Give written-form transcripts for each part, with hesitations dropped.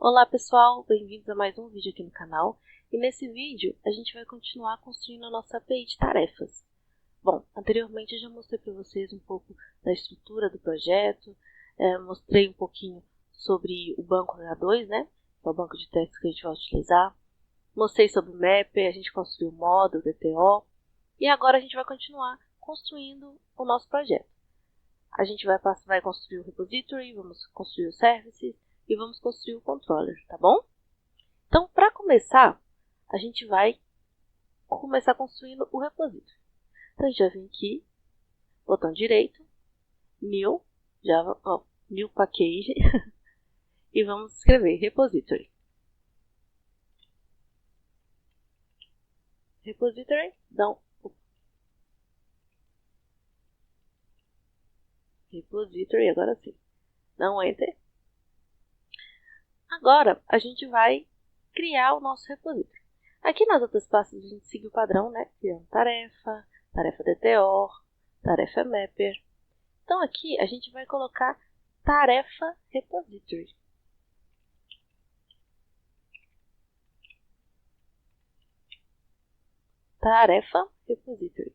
Olá pessoal, bem-vindos a mais um vídeo aqui no canal. E nesse vídeo a gente vai continuar construindo a nossa API de tarefas. Bom, anteriormente eu já mostrei para vocês um pouco da estrutura do projeto, mostrei um pouquinho sobre o banco H2, né? Que é o banco de testes que a gente vai utilizar. Mostrei sobre o Mapper, a gente construiu o módulo, o DTO. E agora a gente vai continuar construindo o nosso projeto. A gente vai construir o repository, vamos construir os services e vamos construir o controller, tá bom? Então, para começar, a gente vai começar construindo o repository. Então, a gente vai vir aqui, botão direito, New, Java, New Package, e vamos escrever repository. Repository, repository, agora sim, dá um Enter. Agora, a gente vai criar o nosso repository. Aqui nas outras pastas a gente segue o padrão, né? Criando tarefa, tarefa DTO, tarefa Mapper. Então aqui a gente vai colocar tarefa repository. Tarefa repository,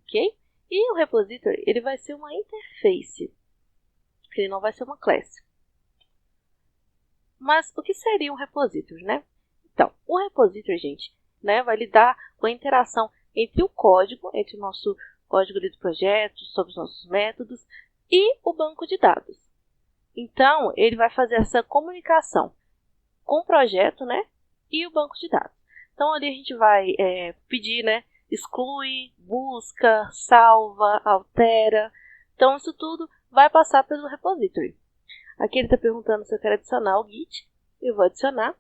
ok? E o repository ele vai ser uma interface, ele não vai ser uma classe. Mas o que seria um repository, né? Então, o repository, gente, né, vai lidar com a interação entre o código, entre o nosso código do projeto, sobre os nossos métodos, e o banco de dados. Então, ele vai fazer essa comunicação com o projeto, né, e o banco de dados. Então, ali a gente vai pedir, né, exclui, busca, salva, altera. Então, isso tudo vai passar pelo repository. Aqui ele está perguntando se eu quero adicionar o Git. Eu vou adicionar.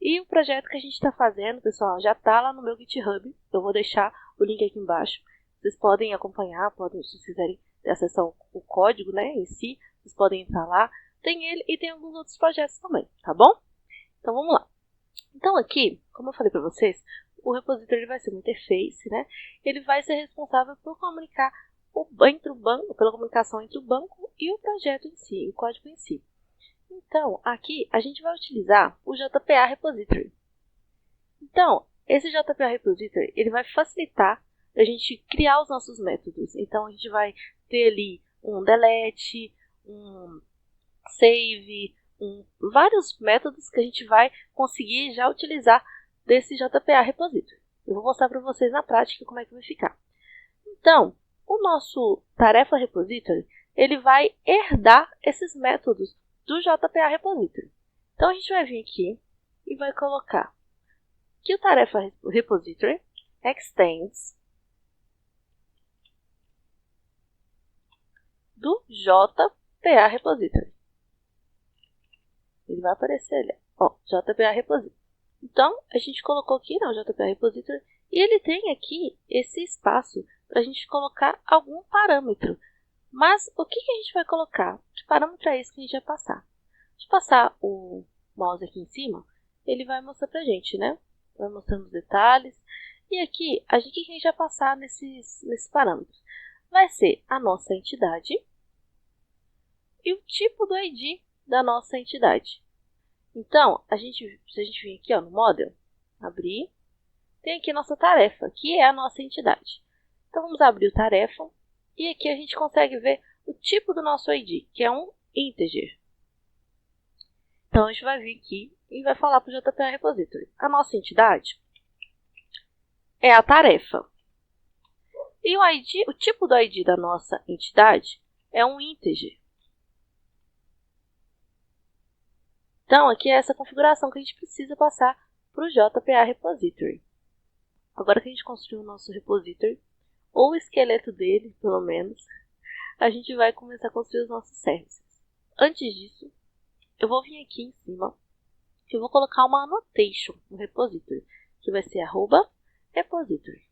E o projeto que a gente está fazendo, pessoal, já está lá no meu GitHub. Eu vou deixar o link aqui embaixo. Vocês podem acompanhar, se vocês quiserem ter acesso ao código, né, em si. Vocês podem entrar lá. Tem ele e tem alguns outros projetos também, tá bom? Então vamos lá. Então aqui, como eu falei para vocês, o repository vai ser uma interface, né? Ele vai ser responsável por comunicar pela comunicação entre o banco e o projeto em si, o código em si. Então, aqui a gente vai utilizar o JPA Repository. Então, esse JPA Repository ele vai facilitar a gente criar os nossos métodos. Então, a gente vai ter ali um delete, um save, vários métodos que a gente vai conseguir já utilizar desse JPA Repository. Eu vou mostrar para vocês na prática como é que vai ficar. Então, o nosso tarefa repository, ele vai herdar esses métodos do JPA Repository. Então, a gente vai vir aqui e vai colocar que o tarefa repository extends do JPA Repository. Ele vai aparecer ali, ó, JPA Repository. Então, a gente colocou aqui no JPA Repository e ele tem aqui esse espaço para a gente colocar algum parâmetro. Mas o que a gente vai colocar? Que parâmetro é esse que a gente vai passar? Se passar o mouse aqui em cima, ele vai mostrar para a gente, né? Vai mostrando os detalhes. E aqui, o que a gente vai passar nesses parâmetros? Vai ser a nossa entidade e o tipo do ID da nossa entidade. Então, se a gente vir aqui, ó, no model, abrir, tem aqui a nossa tarefa, que é a nossa entidade. Então, vamos abrir o tarefa e aqui a gente consegue ver o tipo do nosso ID, que é um integer. Então, a gente vai vir aqui e vai falar para o JPA Repository. A nossa entidade é a tarefa. E o tipo do ID da nossa entidade é um integer. Então, aqui é essa configuração que a gente precisa passar para o JPA Repository. Agora que a gente construiu o nosso repository, ou o esqueleto dele, pelo menos, a gente vai começar a construir os nossos services. Antes disso, eu vou vir aqui em cima e vou colocar uma annotation no repository, que vai ser @repository.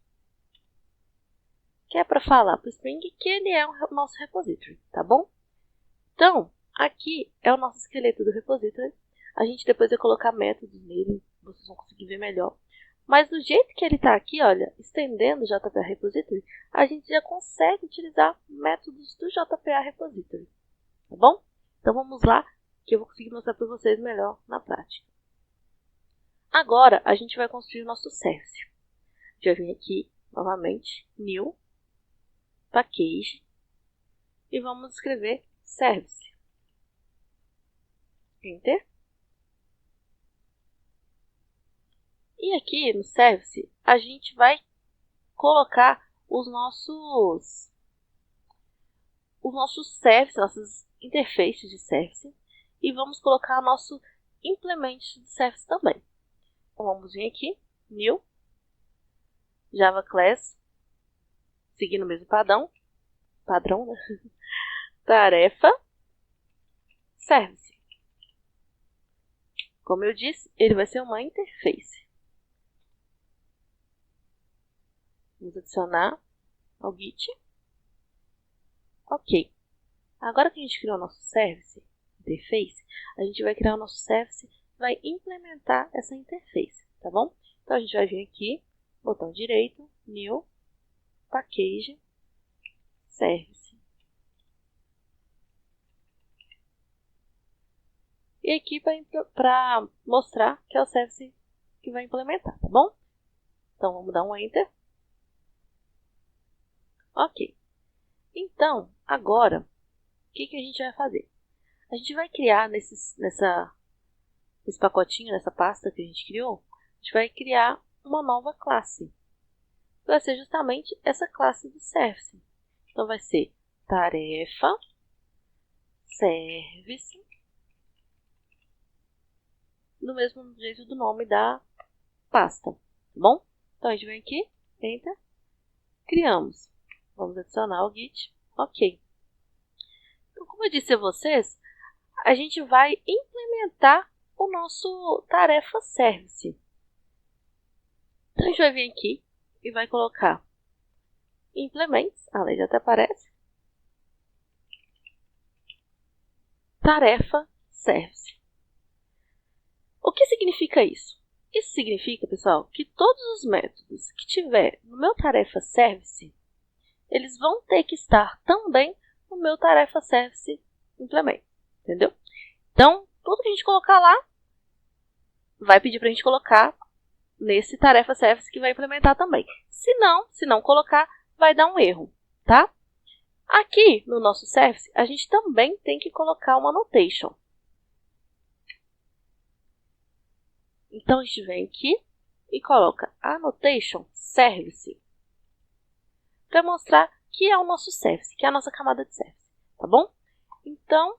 Que é para falar para o Spring que ele é o nosso repository, tá bom? Então, aqui é o nosso esqueleto do repository. A gente depois vai colocar métodos nele, vocês vão conseguir ver melhor. Mas do jeito que ele está aqui, olha, estendendo o JPA Repository, a gente já consegue utilizar métodos do JPA Repository, tá bom? Então vamos lá, que eu vou conseguir mostrar para vocês melhor na prática. Agora a gente vai construir o nosso service. A gente vai vir aqui novamente, New, Package, e vamos escrever Service. Enter. E aqui no Service, a gente vai colocar os nossos services, nossas interfaces de service, e vamos colocar nosso implement de service também. Então vamos vir aqui, New, Java Class, seguindo o mesmo padrão, né? Tarefa, Service. Como eu disse, ele vai ser uma interface. Vamos adicionar ao Git. Ok. Agora que a gente criou o nosso service, interface, a gente vai criar o nosso service, vai implementar essa interface, tá bom? Então a gente vai vir aqui, botão direito, New, Package, Service. E aqui para mostrar que é o service que vai implementar, tá bom? Então vamos dar um Enter. Ok. Então, agora, o que a gente vai fazer? A gente vai criar nesse pacotinho, nessa pasta que a gente criou, a gente vai criar uma nova classe. Vai ser justamente essa classe do service. Então vai ser tarefa, service, do mesmo jeito do nome da pasta, tá bom? Então a gente vem aqui, Enter, criamos. Vamos adicionar o Git. Ok. Então, como eu disse a vocês, a gente vai implementar o nosso tarefa service. Então, a gente vai vir aqui e vai colocar implements, a lei já até aparece, tarefa service. O que significa isso? Isso significa, pessoal, que todos os métodos que tiver no meu tarefa service, eles vão ter que estar também no meu tarefa service implement, entendeu? Então, tudo que a gente colocar lá, vai pedir para a gente colocar nesse tarefa service que vai implementar também. Se não colocar, vai dar um erro, tá? Aqui no nosso service, a gente também tem que colocar uma annotation. Então, a gente vem aqui e coloca annotation service, para mostrar que é o nosso service, que é a nossa camada de service, tá bom? Então,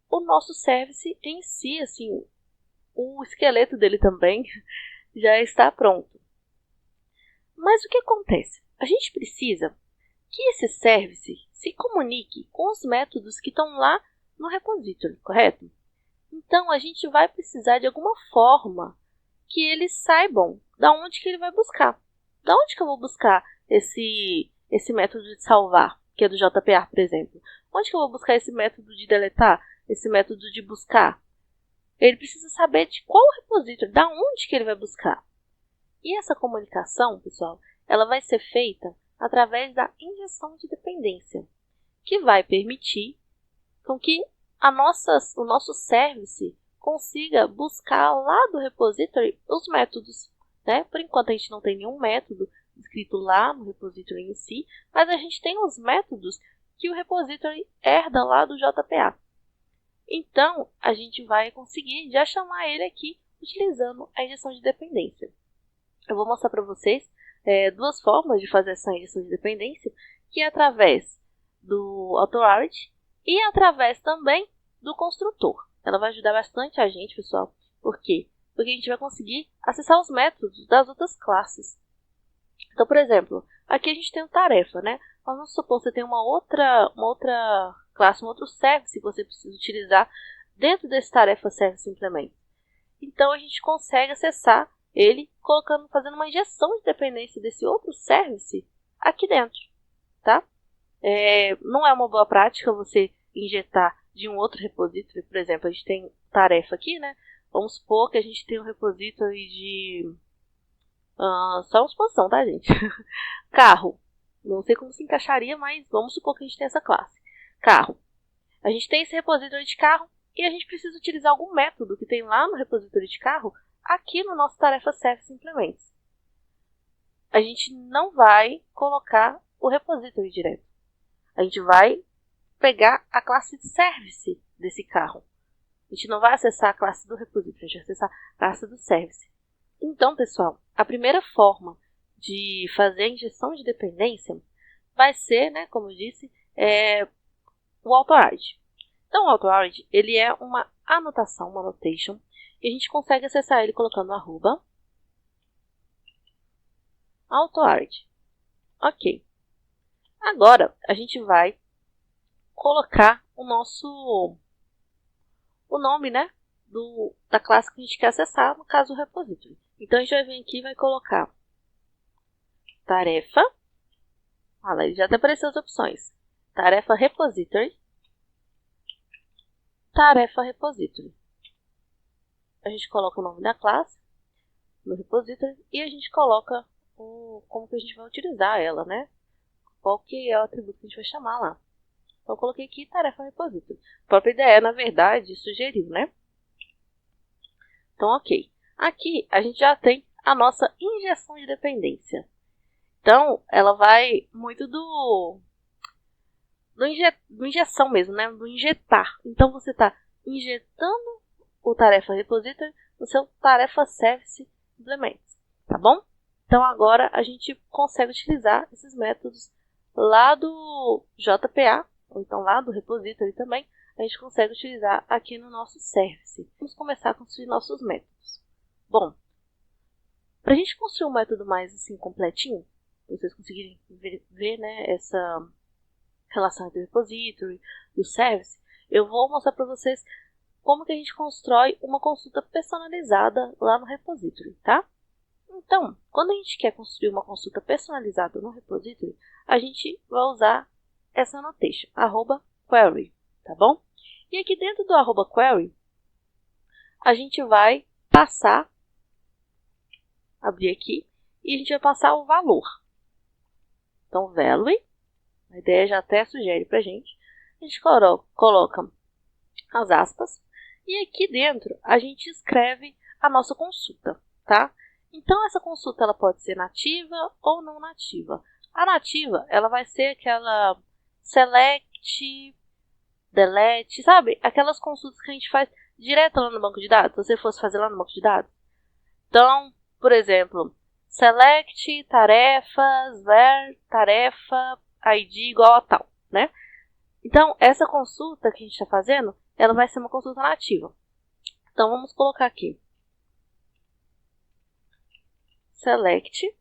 o nosso service em si, assim, o esqueleto dele também já está pronto. Mas o que acontece? A gente precisa que esse service se comunique com os métodos que estão lá no repository, correto? Então, a gente vai precisar de alguma forma que eles saibam da onde que ele vai buscar. Da onde que eu vou buscar esse método de salvar, que é do JPA, por exemplo? Onde que eu vou buscar esse método de deletar, esse método de buscar? Ele precisa saber de qual repository, da onde que ele vai buscar. E essa comunicação, pessoal, ela vai ser feita através da injeção de dependência, que vai permitir com que o nosso service consiga buscar lá do repository os métodos, né? Por enquanto a gente não tem nenhum método escrito lá no repository em si, mas a gente tem os métodos que o repository herda lá do JPA. Então, a gente vai conseguir já chamar ele aqui utilizando a injeção de dependência. Eu vou mostrar para vocês duas formas de fazer essa injeção de dependência, que é através do authority e através também do construtor. Ela vai ajudar bastante a gente, pessoal. Por quê? Porque a gente vai conseguir acessar os métodos das outras classes. Então, por exemplo, aqui a gente tem uma tarefa, né? Mas vamos supor que você tem uma outra classe, um outro service que você precisa utilizar dentro desse tarefa service implement. Então, a gente consegue acessar ele fazendo uma injeção de dependência desse outro service aqui dentro, tá? Não é uma boa prática você injetar de um outro repository. Por exemplo, a gente tem tarefa aqui, né? Vamos supor que a gente tem um repository Só uma suposição, tá, gente? Carro. Não sei como se encaixaria, mas vamos supor que a gente tem essa classe. Carro. A gente tem esse repositório de carro e a gente precisa utilizar algum método que tem lá no repositório de carro aqui no nosso tarefa Service Implements. A gente não vai colocar o repositório direto. A gente vai pegar a classe Service desse carro. A gente não vai acessar a classe do repositório, a gente vai acessar a classe do Service. Então, pessoal, a primeira forma de fazer a injeção de dependência vai ser, né, como eu disse, o AutoArg. Então, o AutoArg, ele é uma anotação, uma annotation, e a gente consegue acessar ele colocando @AutoArg. Ok. Agora, a gente vai colocar o nome, né, da classe que a gente quer acessar, no caso o repository. Então, a gente vai vir aqui e vai colocar tarefa. Olha lá, já até apareceu as opções. Tarefa repository. Tarefa repository. A gente coloca o nome da classe no repository e a gente coloca como que a gente vai utilizar ela, né? Qual que é o atributo que a gente vai chamar lá. Então, eu coloquei aqui tarefa repository. A própria ideia, na verdade, sugeriu, né? Então, ok. Aqui, a gente já tem a nossa injeção de dependência. Então, ela vai muito do injeção mesmo, né? Do injetar. Então, você está injetando o tarefa repository no seu tarefa service implements, tá bom? Então, agora a gente consegue utilizar esses métodos lá do JPA, ou então lá do repository também, a gente consegue utilizar aqui no nosso service. Vamos começar a construir nossos métodos. Bom, para a gente construir um método mais assim completinho, para vocês conseguirem ver, né, essa relação entre o repository e o service, eu vou mostrar para vocês como que a gente constrói uma consulta personalizada lá no repository, tá? Então, quando a gente quer construir uma consulta personalizada no repository, a gente vai usar essa annotation, @query, tá bom? E aqui dentro do @query, a gente vai passar, abrir aqui, e a gente vai passar o valor. Então, value, a ideia já até sugere pra gente, a gente coloca as aspas, e aqui dentro a gente escreve a nossa consulta, tá? Então, essa consulta ela pode ser nativa ou não nativa. A nativa, ela vai ser aquela select, delete, sabe? Aquelas consultas que a gente faz direto lá no banco de dados, se você fosse fazer lá no banco de dados. Então, por exemplo, select tarefas, where tarefa, id igual a tal, né? Então, essa consulta que a gente está fazendo, ela vai ser uma consulta nativa. Então, vamos colocar aqui select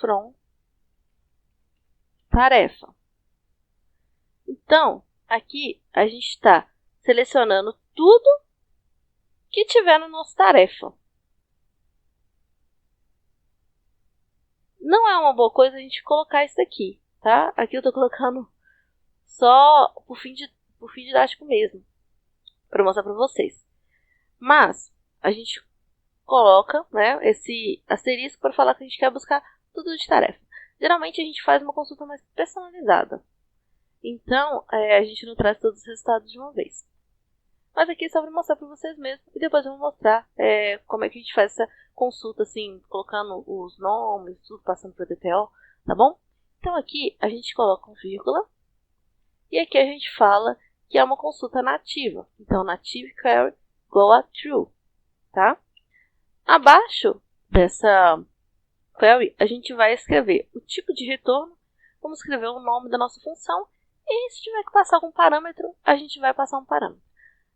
from tarefa. Então, aqui a gente está selecionando tudo que tiver no nosso tarefa. Não é uma boa coisa a gente colocar isso aqui, tá? Aqui eu estou colocando só por fim didático mesmo, para mostrar para vocês. Mas a gente coloca, né, esse asterisco para falar que a gente quer buscar tudo de tarefa. Geralmente a gente faz uma consulta mais personalizada. Então, a gente não traz todos os resultados de uma vez. Mas aqui é só para mostrar para vocês mesmo. E depois eu vou mostrar como é que a gente faz essa consulta, assim, colocando os nomes, tudo passando para o DTO, tá bom? Então aqui a gente coloca um vírgula. E aqui a gente fala que é uma consulta nativa. Então, native query go a true, tá? Abaixo dessa query, a gente vai escrever o tipo de retorno, vamos escrever o nome da nossa função, e se tiver que passar algum parâmetro, a gente vai passar um parâmetro.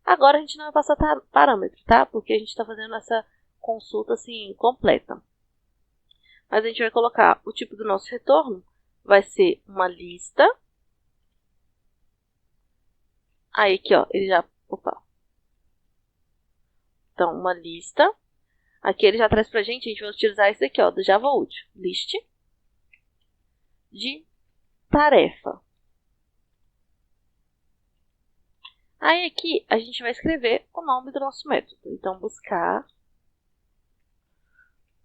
Agora a gente não vai passar parâmetro, tá? Porque a gente está fazendo essa consulta assim completa. Mas a gente vai colocar o tipo do nosso retorno, vai ser uma lista. Aí aqui, ó, ele já... Opa. Então, uma lista. Aqui ele já traz pra gente, a gente vai utilizar esse aqui, ó, do Java Útil. List de tarefa. Aí aqui a gente vai escrever o nome do nosso método. Então, buscar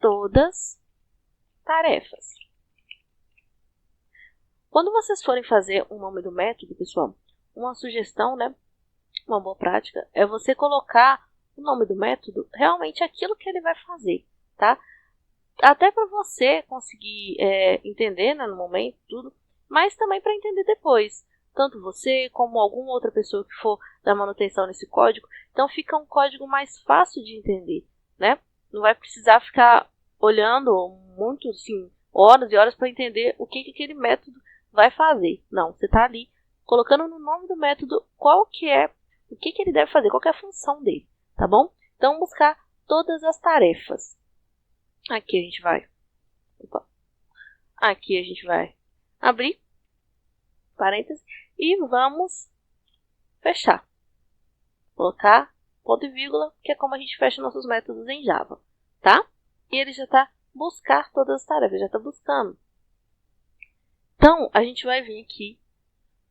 todas tarefas. Quando vocês forem fazer o nome do método, pessoal, uma sugestão, né, uma boa prática, é você colocar o nome do método realmente aquilo que ele vai fazer, tá? Até para você conseguir entender, né, no momento, tudo, mas também para entender depois. Tanto você como alguma outra pessoa que for dar manutenção nesse código. Então fica um código mais fácil de entender, né? Não vai precisar ficar olhando muito, assim, horas e horas para entender o que aquele método vai fazer. Não, você está ali colocando no nome do método qual que é, o que ele deve fazer, qual que é a função dele, tá bom? Então buscar todas as tarefas. Aqui a gente vai. Aqui a gente vai abrir parênteses e vamos fechar. Colocar ponto e vírgula, que é como a gente fecha nossos métodos em Java, tá? E ele já está buscar todas as tarefas, já está buscando. Então, a gente vai vir aqui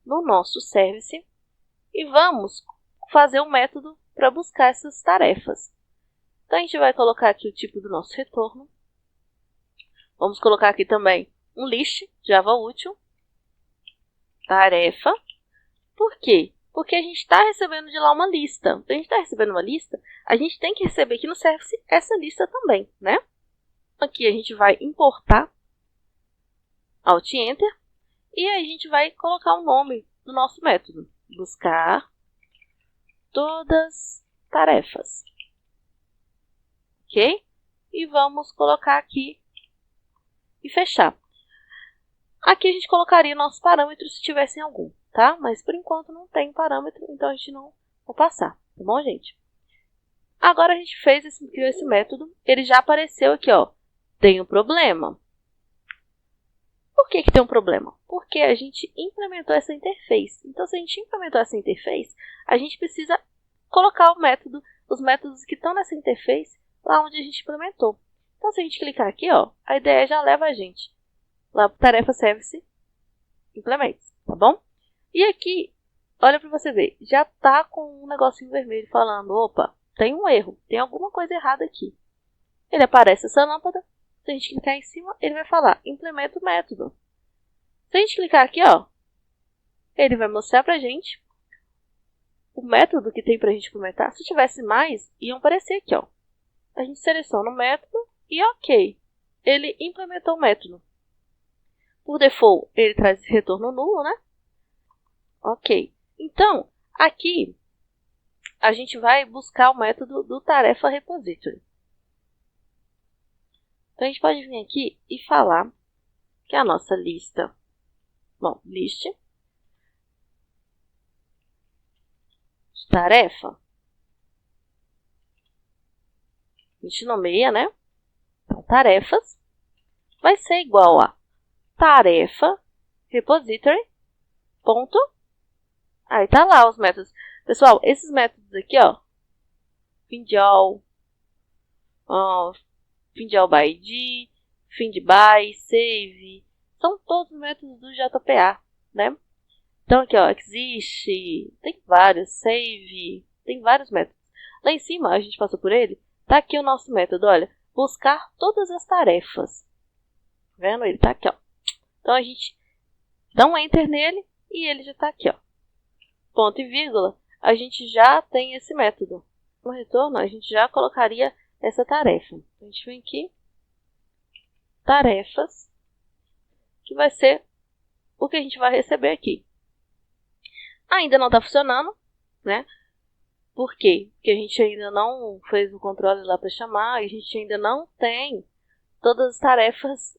no nosso service e vamos fazer um método para buscar essas tarefas. Então, a gente vai colocar aqui o tipo do nosso retorno. Vamos colocar aqui também um list, Java útil, tarefa. Por quê? Porque a gente está recebendo de lá uma lista. Se a gente está recebendo uma lista, a gente tem que receber aqui no service essa lista também, né? Aqui a gente vai importar, Alt Enter, e a gente vai colocar o nome do nosso método. Buscar todas tarefas. Ok? E vamos colocar aqui e fechar. Aqui a gente colocaria nossos parâmetros se tivessem algum, tá? Mas por enquanto não tem parâmetro, então a gente não vai passar, tá bom, gente? Agora a gente criou esse método, ele já apareceu aqui, ó. Tem um problema. Por que tem um problema? Porque a gente implementou essa interface. Então, se a gente implementou essa interface, a gente precisa colocar os métodos que estão nessa interface lá onde a gente implementou. Então, se a gente clicar aqui, ó, a IDE já leva a gente lá para tarefa service implements, tá bom? E aqui, olha para você ver, já tá com um negocinho vermelho falando, opa, tem um erro, tem alguma coisa errada aqui. Ele aparece essa lâmpada, se a gente clicar em cima, ele vai falar, implementa o método. Se a gente clicar aqui, ó, ele vai mostrar pra gente o método que tem pra gente implementar. Se tivesse mais, iam aparecer aqui, ó. A gente seleciona o método e ok, ele implementou o método. Por default, ele traz retorno nulo, né? Ok. Então, aqui, a gente vai buscar o método do tarefa repository. Então, a gente pode vir aqui e falar que a nossa lista, bom, list de tarefa, a gente nomeia, né? Então, tarefas vai ser igual a tarefa repository ponto. Aí tá lá os métodos. Pessoal, esses métodos aqui, ó, findall, findall by id, findby, save, são todos métodos do JPA, né? Então aqui, ó, existe, tem vários, save, tem vários métodos. Lá em cima, a gente passou por ele, tá aqui o nosso método, olha, buscar todas as tarefas. Tá vendo? Ele tá aqui, ó. Então a gente dá um enter nele e ele já tá aqui, ó. Ponto e vírgula, a gente já tem esse método. No retorno, a gente já colocaria essa tarefa. A gente vem aqui, tarefas, que vai ser o que a gente vai receber aqui. Ainda não está funcionando, né? Por quê? Porque a gente ainda não fez o controle lá para chamar, a gente ainda não tem todas as tarefas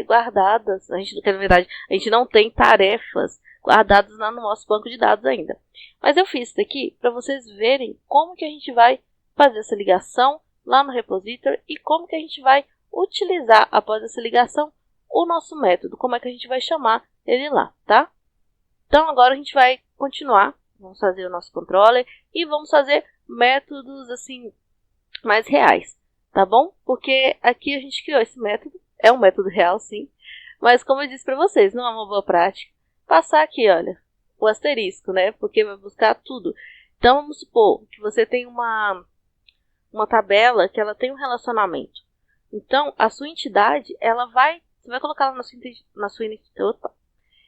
guardadas. Na verdade, a gente não tem tarefas guardadas lá no nosso banco de dados ainda. Mas eu fiz isso aqui para vocês verem como que a gente vai fazer essa ligação lá no repository e como que a gente vai utilizar após essa ligação o nosso método, como é que a gente vai chamar ele lá, tá? Então agora a gente vai continuar, vamos fazer o nosso controller e vamos fazer métodos assim mais reais, tá bom? Porque aqui a gente criou esse método, é um método real sim, mas como eu disse para vocês, não é uma boa prática passar aqui, olha, o asterisco, né? Porque vai buscar tudo. Então vamos supor que você tem uma tabela que ela tem um relacionamento. Então, a sua entidade, você vai colocar ela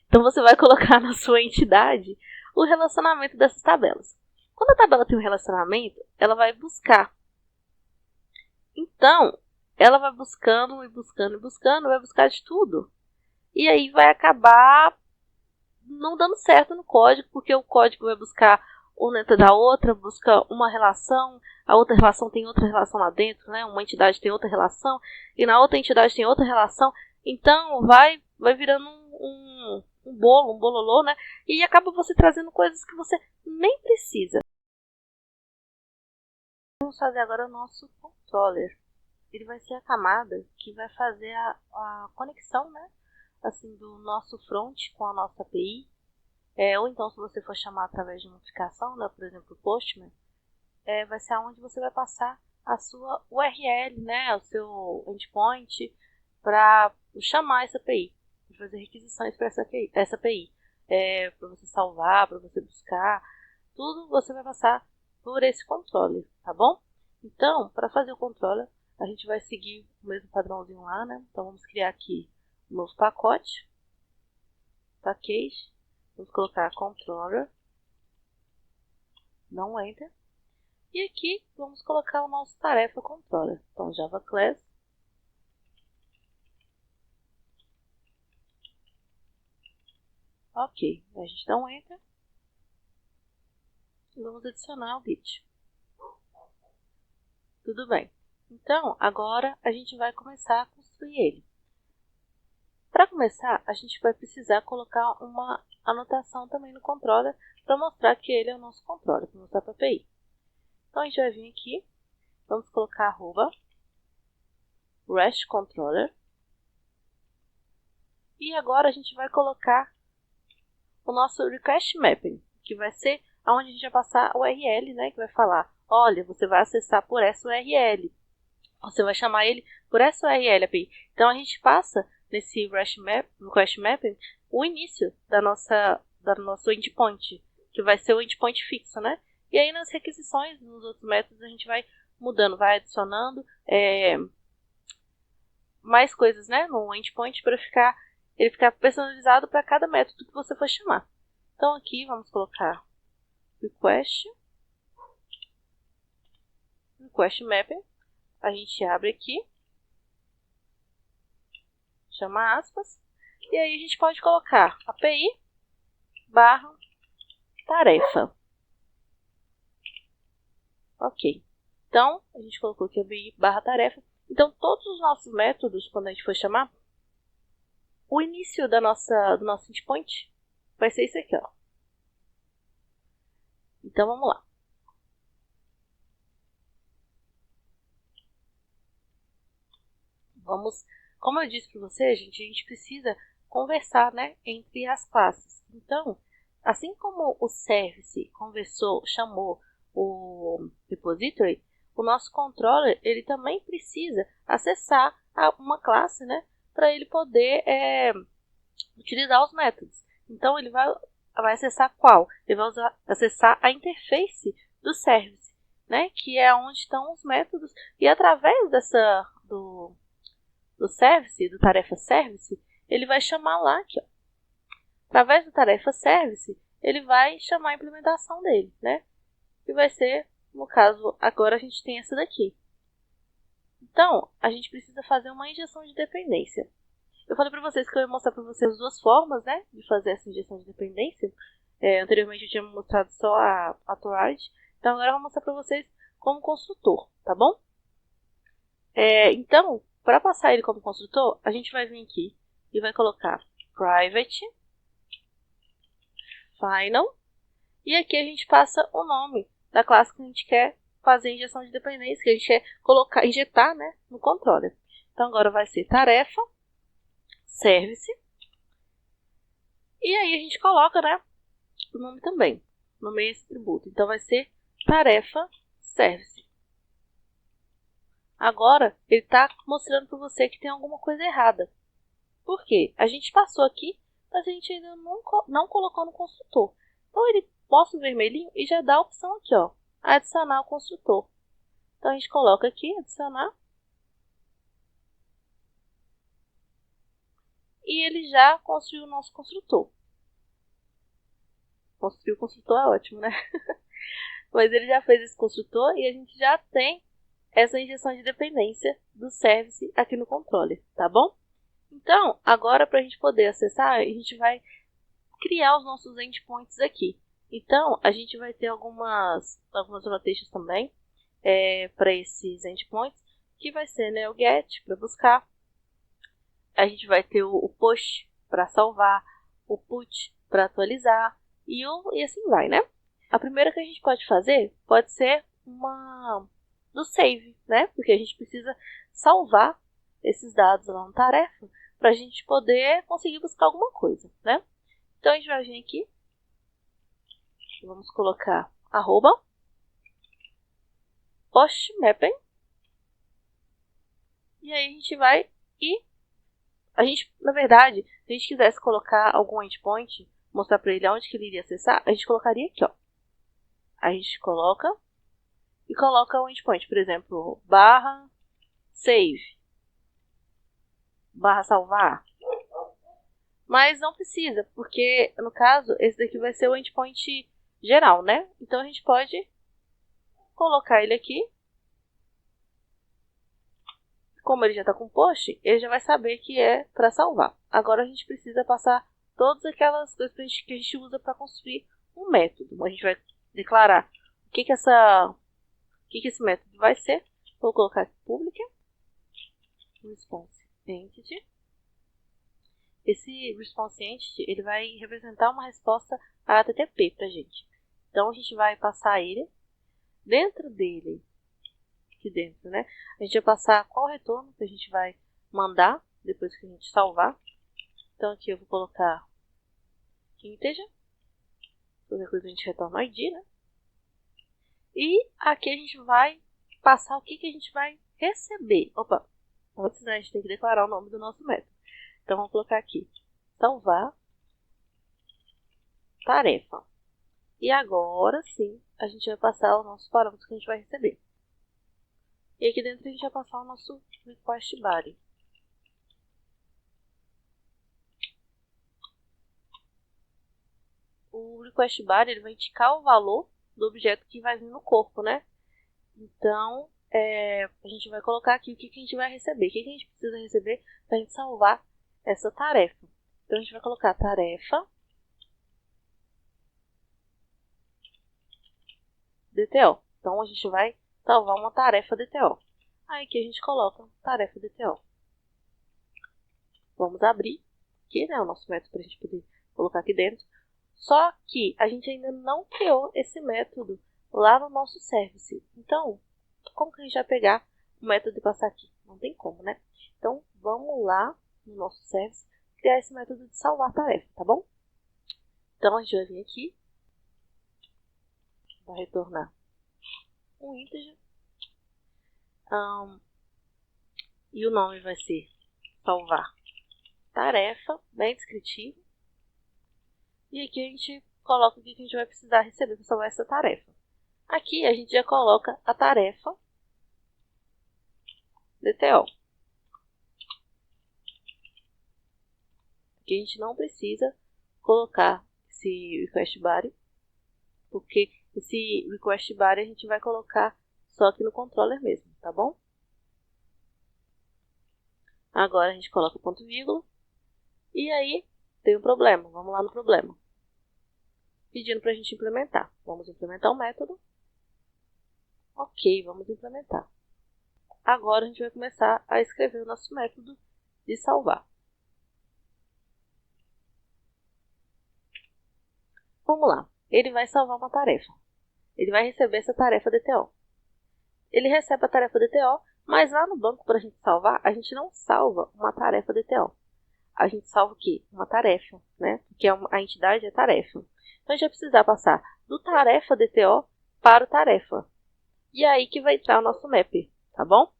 Então, você vai colocar na sua entidade o relacionamento dessas tabelas. Quando a tabela tem um relacionamento, ela vai buscar. Então, ela vai buscando e buscando e buscando, vai buscar de tudo. E aí vai acabar não dando certo no código, porque o código vai buscar uma dentro da outra, busca uma relação, a outra relação tem outra relação lá dentro, né? Uma entidade tem outra relação, e na outra entidade tem outra relação. Então vai virando um bolo, um bololô, né? E acaba você trazendo coisas que você nem precisa. Vamos fazer agora o nosso controller. Ele vai ser a camada que vai fazer a conexão, né? Assim, do nosso front com a nossa API. Ou então, se você for chamar através de uma aplicação, né, por exemplo, o Postman, vai ser onde você vai passar a sua URL, né, o seu endpoint, para chamar essa API, para fazer requisições para essa API. Para você salvar, para você buscar, tudo você vai passar por esse controller, tá bom? Então, para fazer o controller, a gente vai seguir o mesmo padrãozinho lá, né? Então, vamos criar aqui um novo pacote, package. Vamos colocar controller, não enter. E aqui vamos colocar o nosso tarefa controller. Então, Java Class. Ok, a gente dá um enter. E vamos adicionar o Git. Tudo bem. Então, agora a gente vai começar a construir ele. Para começar, a gente vai precisar colocar uma anotação também no controller para mostrar que ele é o nosso controller, para mostrar para a API. Então, a gente vai vir aqui, vamos colocar @REST controller. E agora a gente vai colocar o nosso request mapping, que vai ser onde a gente vai passar a URL, né, que vai falar, olha, você vai acessar por essa URL. Você vai chamar ele por essa URL API. Então, a gente passa nesse request mapping o início da nosso endpoint, que vai ser o endpoint fixo, né? E aí, nas requisições, nos outros métodos, a gente vai mudando, vai adicionando mais coisas, né, no endpoint para ele ficar personalizado para cada método que você for chamar. Então, aqui vamos colocar request mapping. A gente abre aqui, chama aspas, e aí a gente pode colocar API barra tarefa. Ok. Então, a gente colocou aqui API barra tarefa. Então, todos os nossos métodos, quando a gente for chamar, o início do nosso endpoint vai ser isso aqui, ó. Então, vamos lá. Como eu disse para você, gente, a gente precisa conversar, né, entre as classes. Então, assim como o service chamou o repository, o nosso controller ele também precisa acessar uma classe, né, para ele poder utilizar os métodos. Então, ele vai acessar qual? Ele vai acessar a interface do service, né, que é onde estão os métodos, e através do service, do tarefa service, ele vai chamar lá aqui, ó. Através do tarefa service, ele vai chamar a implementação dele, né? Que vai ser, no caso, agora a gente tem essa daqui. Então, a gente precisa fazer uma injeção de dependência. Eu falei para vocês que eu ia mostrar para vocês duas formas, né, de fazer essa injeção de dependência. Anteriormente eu tinha mostrado só a authority, então agora eu vou mostrar para vocês como construtor, tá bom? Então, para passar ele como construtor, a gente vai vir aqui e vai colocar private final, e aqui a gente passa o nome da classe que a gente quer fazer a injeção de dependência, que a gente quer injetar, né, no controller. Então agora vai ser tarefa service, e aí a gente coloca, né, o nome também, nomeia esse atributo. Então vai ser tarefa service. Agora, ele está mostrando para você que tem alguma coisa errada. Por quê? A gente passou aqui, mas a gente ainda não colocou no construtor. Então, ele mostra o vermelhinho e já dá a opção aqui, ó, adicionar o construtor. Então, a gente coloca aqui, adicionar. e ele já construiu o nosso construtor. Construir o construtor é ótimo, né? Mas ele já fez esse construtor e a gente já tem essa injeção de dependência do service aqui no controller, tá bom? Então, agora para a gente poder acessar, a gente vai criar os nossos endpoints aqui. Então, a gente vai ter algumas annotations também para esses endpoints, que vai ser, né, o get para buscar. A gente vai ter o push para salvar, o put para atualizar e assim vai, né? A primeira que a gente pode fazer pode ser uma do save, né? Porque a gente precisa salvar esses dados lá na tarefa para a gente poder conseguir buscar alguma coisa, né? Então a gente vai vir aqui, vamos colocar @postmapping e aí a gente vai na verdade, se a gente quisesse colocar algum endpoint, mostrar para ele onde que ele iria acessar, a gente colocaria aqui, ó. A gente coloca e coloca o endpoint, por exemplo, /save, /salvar. Mas não precisa, porque no caso, esse daqui vai ser o endpoint geral, né? Então a gente pode colocar ele aqui. Como ele já está com post, ele já vai saber que é para salvar. Agora a gente precisa passar todas aquelas coisas que a gente usa para construir um método. A gente vai declarar o que esse método vai ser. Vou colocar aqui public response entity. Esse response entity ele vai representar uma resposta HTTP para a gente. Então a gente vai passar ele dentro dele. Aqui dentro, né? A gente vai passar qual retorno que a gente vai mandar depois que a gente salvar. Então aqui eu vou colocar integer. Qualquer coisa a gente retorna o ID, né? E aqui a gente vai passar o que a gente vai receber. Opa, antes, né, a gente tem que declarar o nome do nosso método. Então vamos colocar aqui salvar tarefa. E agora sim a gente vai passar os nossos parâmetros que a gente vai receber. E aqui dentro a gente vai passar o nosso request body. O request body ele vai indicar o valor do objeto que vai vir no corpo, né? Então, a gente vai colocar aqui o que a gente vai receber. O que a gente precisa receber para a gente salvar essa tarefa. Então, a gente vai colocar tarefa DTO. Então, a gente vai salvar uma tarefa DTO. Aí aqui a gente coloca tarefa DTO. Vamos abrir aqui, né, o nosso método para a gente poder colocar aqui dentro. Só que a gente ainda não criou esse método lá no nosso service. Então, como que a gente vai pegar o método e passar aqui? Não tem como, né? Então, vamos lá no nosso service criar esse método de salvar tarefa, tá bom? Então, a gente vai vir aqui, vai retornar um integer. E o nome vai ser salvar tarefa, bem descritivo. E aqui a gente coloca o que a gente vai precisar receber para salvar essa tarefa. Aqui a gente já coloca a tarefa DTO. Aqui a gente não precisa colocar esse request body, porque esse request body a gente vai colocar só aqui no controller mesmo, tá bom? Agora a gente coloca o ponto vírgula. E aí tem um problema. Vamos lá no problema. Pedindo para a gente implementar. Vamos implementar o método. Ok, vamos implementar. Agora a gente vai começar a escrever o nosso método de salvar. Vamos lá. Ele vai salvar uma tarefa. Ele vai receber essa tarefa DTO. Ele recebe a tarefa DTO, mas lá no banco para a gente salvar, a gente não salva uma tarefa DTO. A gente salva o quê? Uma tarefa, né? Porque a entidade é tarefa. Então a gente vai precisar passar do tarefa DTO para o tarefa. E é aí que vai entrar o nosso map, tá bom?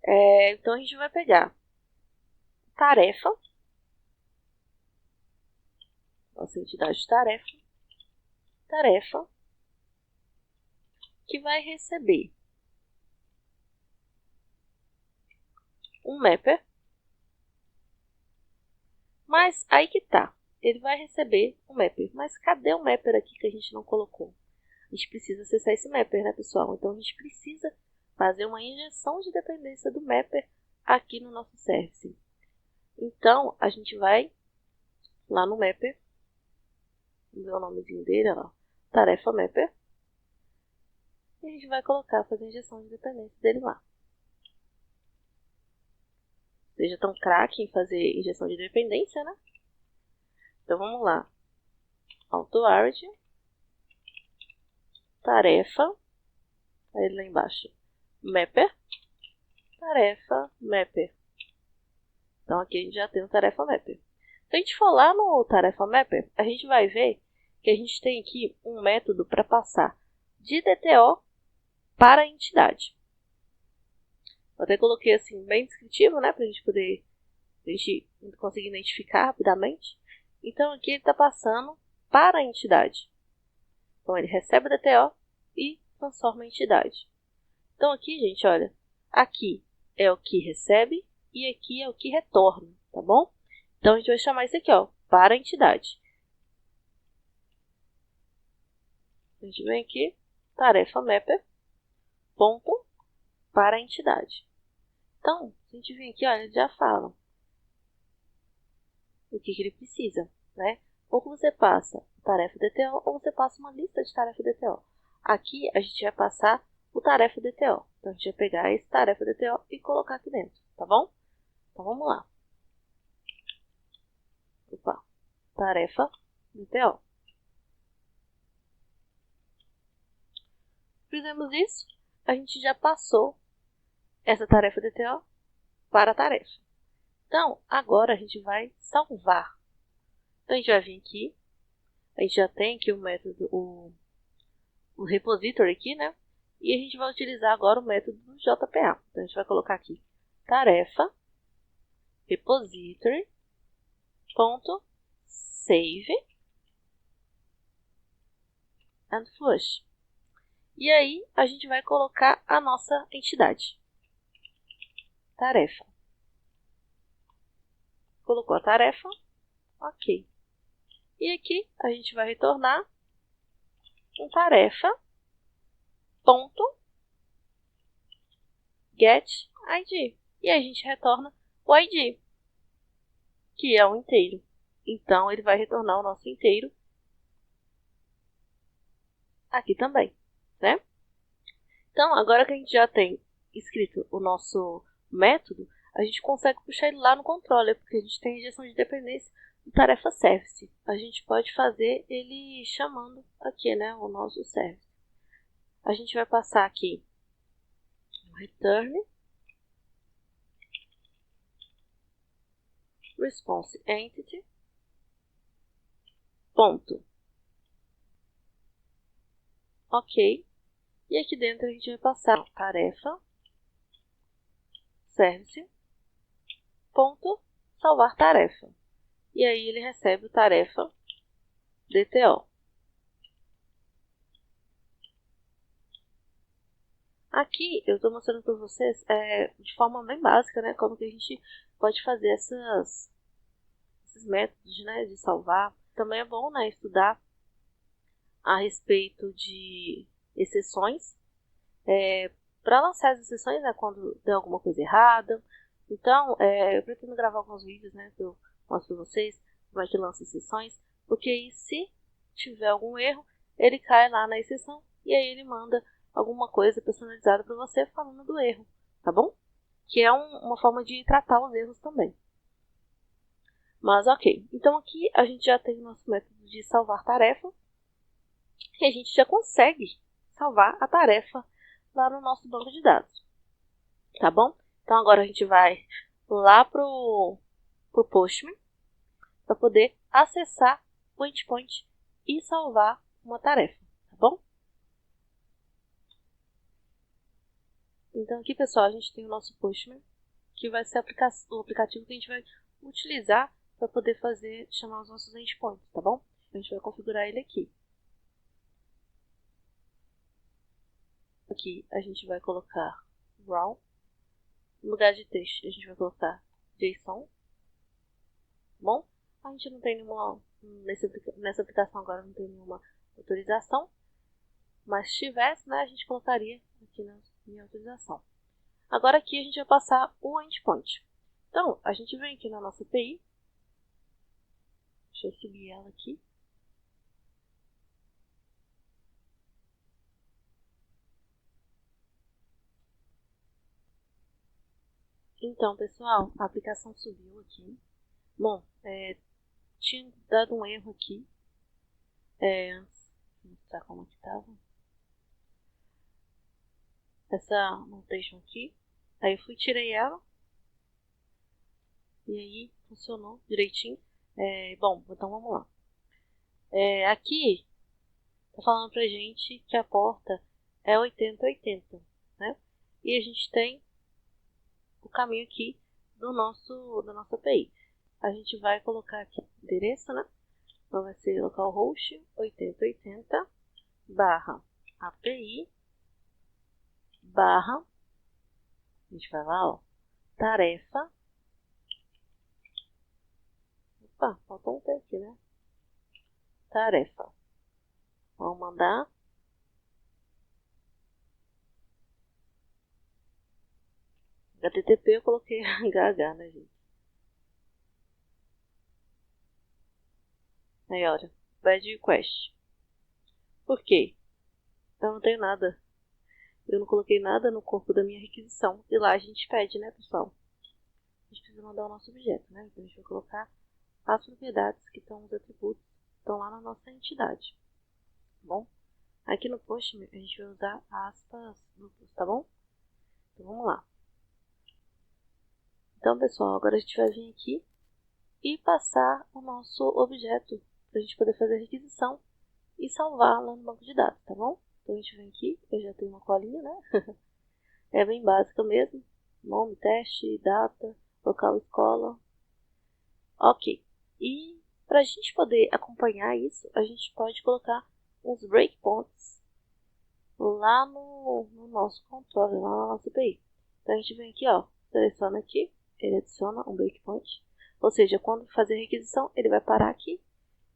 Então a gente vai pegar tarefa, nossa entidade de tarefa, que vai receber um mapper Mas aí que tá. Ele vai receber um mapper. Mas cadê o mapper aqui que a gente não colocou? A gente precisa acessar esse mapper, né, pessoal? Então a gente precisa fazer uma injeção de dependência do mapper aqui no nosso service. Então a gente vai lá no mapper, vamos ver o nomezinho dele, ó, tarefa mapper, e a gente vai colocar, fazer a injeção de dependência dele lá. Seja tão craque em fazer injeção de dependência, né? Então vamos lá. AutoArg, tarefa, aí lá embaixo, mapper, tarefa mapper. Então aqui a gente já tem o tarefa mapper. Se a gente for lá no tarefa mapper, a gente vai ver que a gente tem aqui um método para passar de DTO para a entidade. Eu até coloquei assim bem descritivo, né, para a gente poder conseguir identificar rapidamente. Então aqui ele está passando para a entidade. Então ele recebe o DTO e transforma em entidade. Então aqui, gente, olha, aqui é o que recebe e aqui é o que retorna, tá bom? Então a gente vai chamar isso aqui, ó, para a entidade. A gente vem aqui, tarefa mapper, ponto, para a entidade. Então, se a gente vir aqui, olha, ele já fala o que ele precisa, né? Ou você passa tarefa DTO, ou você passa uma lista de tarefa DTO. Aqui a gente vai passar o tarefa DTO. Então a gente vai pegar esse tarefa DTO e colocar aqui dentro, tá bom? Então vamos lá. Opa, tarefa DTO. Fizemos isso, a gente já passou essa tarefa DTO para a tarefa. Então, agora a gente vai salvar. Então a gente vai vir aqui, a gente já tem aqui o método, o repository aqui, né? E a gente vai utilizar agora o método do JPA. Então a gente vai colocar aqui tarefa repository ponto save and flush. E aí a gente vai colocar a nossa entidade. Tarefa. Colocou a tarefa, ok. E aqui a gente vai retornar um tarefa ponto get ID. E a gente retorna o ID, que é um inteiro. Então ele vai retornar o nosso inteiro aqui também, né? Então agora que a gente já tem escrito o nosso método, a gente consegue puxar ele lá no controller, porque a gente tem injeção de dependência do tarefa service. A gente pode fazer ele chamando aqui, né, o nosso service. A gente vai passar aqui o return response entity ponto. Ok. E aqui dentro a gente vai passar tarefa service ponto salvar tarefa. E aí ele recebe o tarefa DTO. Aqui eu estou mostrando para vocês de forma bem básica, né, como que a gente pode fazer esses métodos, né, de salvar. Também é bom, né, estudar a respeito de exceções, para lançar as exceções, né, quando der alguma coisa errada. Então, eu pretendo gravar alguns vídeos, né, que eu mostro para vocês como é que lança exceções, porque aí se tiver algum erro, ele cai lá na exceção e aí ele manda alguma coisa personalizada para você falando do erro, tá bom? Que é uma forma de tratar os erros também. Mas ok, então aqui a gente já tem o nosso método de salvar tarefa e a gente já consegue salvar a tarefa lá no nosso banco de dados, tá bom? Então agora a gente vai lá pro Postman para poder acessar o endpoint e salvar uma tarefa, tá bom? Então aqui, pessoal, a gente tem o nosso Postman, que vai ser o aplicativo que a gente vai utilizar para poder chamar os nossos endpoints, tá bom? A gente vai configurar ele aqui. Aqui a gente vai colocar raw. No lugar de texto a gente vai colocar JSON. Bom? A gente não tem nenhuma, nessa aplicação agora não tem nenhuma autorização, mas se tivesse, né, a gente colocaria aqui na minha autorização. Agora aqui a gente vai passar o endpoint. Então, a gente vem aqui na nossa API. Deixa eu subir ela aqui. Então, pessoal, a aplicação subiu aqui. Bom, tinha dado um erro aqui. Antes, vou mostrar como que estava. Essa notation aqui. Aí eu tirei ela. E aí funcionou direitinho. Bom, então vamos lá. Aqui tá falando pra gente que a porta é 8080, né? E a gente tem o caminho aqui da nossa API. A gente vai colocar aqui o endereço, né? Então vai ser localhost 8080 barra API barra, a gente vai lá, ó, tarefa. Opa, faltou um T aqui, né? Tarefa. Vamos mandar. HTTP eu coloquei HH, né, gente? Aí, olha, bad request. Por quê? Eu não tenho nada. Eu não coloquei nada no corpo da minha requisição. E lá a gente pede, né, pessoal? A gente precisa mandar o nosso objeto, né? Então a gente vai colocar as propriedades que estão, os atributos, estão lá na nossa entidade. Tá bom? Aqui no post a gente vai usar aspas duplas, tá bom? Então vamos lá. Então, pessoal, agora a gente vai vir aqui e passar o nosso objeto para a gente poder fazer a requisição e salvar lá no banco de dados, tá bom? Então a gente vem aqui, eu já tenho uma colinha, né? É bem básica mesmo. Nome, teste, data, local, escola. Ok. E para a gente poder acompanhar isso, a gente pode colocar uns breakpoints lá no nosso controle, lá na nossa API. Então a gente vem aqui, ó, seleciona aqui, ele adiciona um breakpoint. Ou seja, quando fazer a requisição, ele vai parar aqui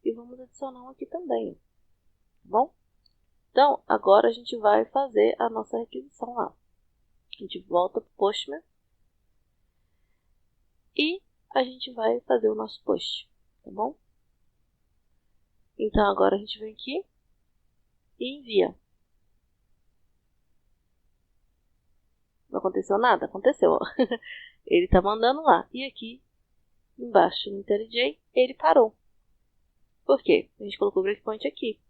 e vamos adicionar um aqui também. Tá bom? Então, agora a gente vai fazer a nossa requisição lá. A gente volta para o Postman e a gente vai fazer o nosso post, tá bom? Então, agora a gente vem aqui e envia. Não aconteceu nada? Aconteceu, ó. Ele tá mandando lá. E aqui, embaixo no IntelliJ, ele parou. Por quê? A gente colocou o breakpoint aqui.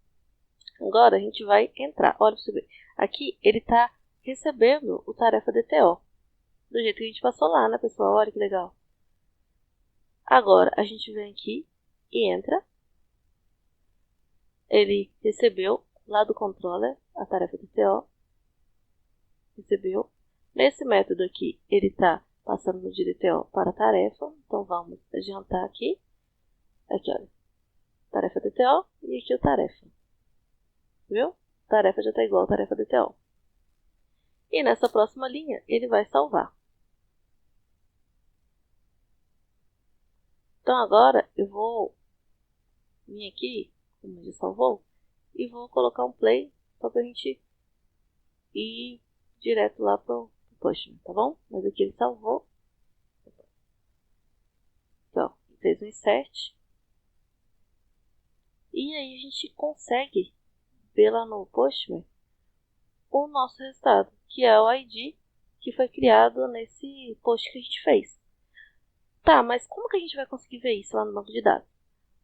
Agora a gente vai entrar. Olha para você ver. Aqui ele está recebendo o tarefa DTO. Do jeito que a gente passou lá, né, pessoal? Olha que legal. Agora a gente vem aqui e entra. Ele recebeu lá do controller a tarefa DTO. Recebeu. Nesse método aqui, ele está passando de DTO para tarefa. Então vamos adiantar aqui. Aqui, olha. Tarefa DTO e aqui o tarefa. Viu? Tarefa já está igual a tarefa DTO. E nessa próxima linha, ele vai salvar. Então agora eu vou vir aqui, como já salvou, e vou colocar um play só para a gente ir direto lá pro Postman, tá bom? Mas aqui ele salvou. Aqui, ó, fez um insert. E aí a gente consegue ver lá no Postman o nosso resultado, que é o ID que foi criado nesse post que a gente fez. Tá, mas como que a gente vai conseguir ver isso lá no banco de dados?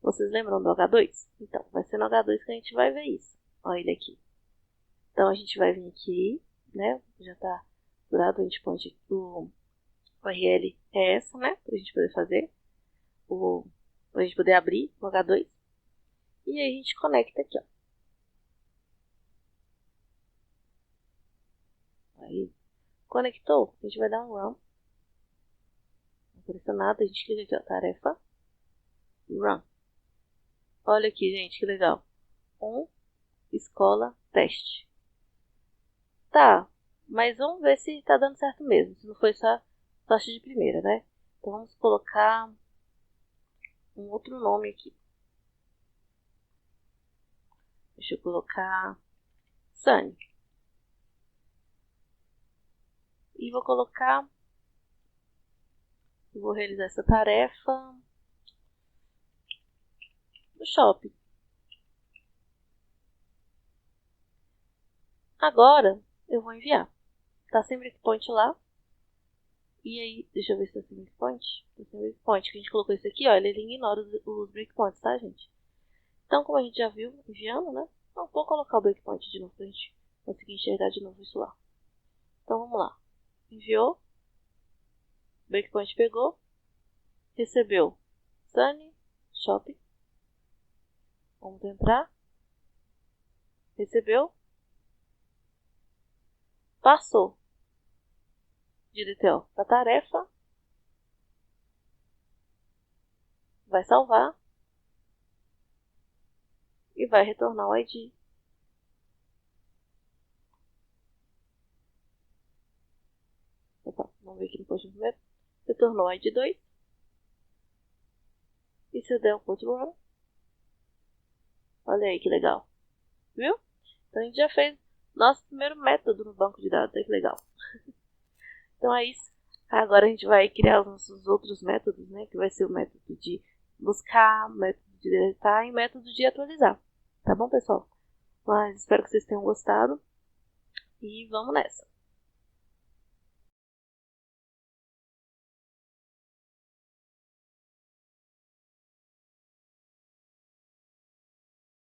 Vocês lembram do H2? Então, vai ser no H2 que a gente vai ver isso. Olha ele aqui. Então, a gente vai vir aqui, né? Já está curado o endpoint. O URL é essa, né? Para a gente poder fazer. Para a gente poder abrir o H2. E aí a gente conecta aqui, ó. Aí, conectou. A gente vai dar um run. Não apareceu nada. A gente clica aqui, ó. Tarefa. Run. Olha aqui, gente, que legal. Escola, teste. Tá, mas vamos ver se tá dando certo mesmo. Se não foi só sorte de primeira, né? Então vamos colocar um outro nome aqui. Deixa eu colocar Sunny. E vou colocar... vou realizar essa tarefa no shopping. Agora eu vou enviar. Tá sem breakpoint lá. E aí, deixa eu ver se tá sem breakpoint. Tá sem breakpoint, que a gente colocou isso aqui, ó. Ele ignora os breakpoints, tá, gente? Então, como a gente já viu enviando, né? Não vou colocar o breakpoint de novo pra gente conseguir enxergar de novo isso lá. Então, vamos lá. Enviou. Breakpoint pegou. Recebeu. Sunny. Shopping. Vamos entrar. Recebeu. Passou de DTO para tarefa. Vai salvar. E vai retornar o ID. Opa, vamos ver aqui no post primeiro. Retornou o ID 2. E se eu der um ponto run, olha aí que legal. Viu? Então a gente já fez nosso primeiro método no banco de dados. Olha que legal. Então é isso. Agora a gente vai criar os nossos outros métodos, né? Que vai ser o método de buscar, método de deletar e método de atualizar. Tá bom, pessoal? Mas espero que vocês tenham gostado. E vamos nessa.